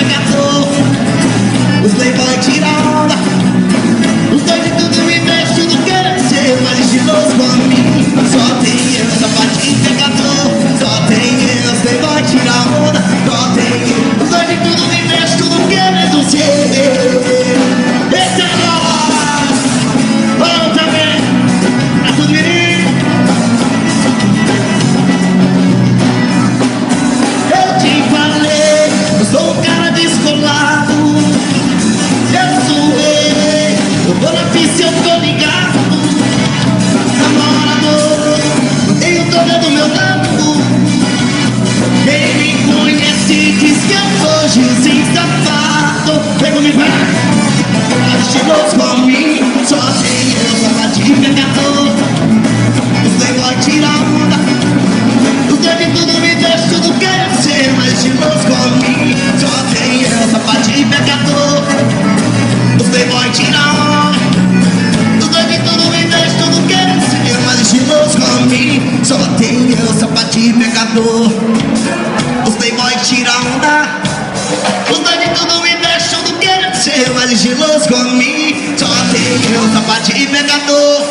pegador. Os playboy tira onda, os dois de tudo me mexe, tudo querem ser mais estiloso com mim. Só tem eu, sapatinho pegador. Só tem eu, os playboy tira onda. Só tem eu, os dois de tudo me mexe, tudo querendo ser. Esse é nós. Vamos também, pra tudo menino. Eu te falei, eu sou um cara descolado. Eu zoei, eu vou na pista, eu tô ligado. Namorador, não tenho toda do meu lado. Quem me conhece diz que eu sou Gilzinho safado. Vem comigo, vai. Tá estiloso comigo, só tem eu, sapatinho pegador. Os playboy tira onda, os dois de tudo me deixa, tudo quer ser mais estiloso comigo. Só tem eu, sapatinho pegador. Os playboy tira onda, os dois de tudo me deixa, tudo quer ser mais estiloso comigo. Só tem eu, sapatinho pegador. Os playboy tira onda, os dois de tudo me deixa, tudo quer ser mais estiloso comigo. Só tem eu, sapatinho pegador.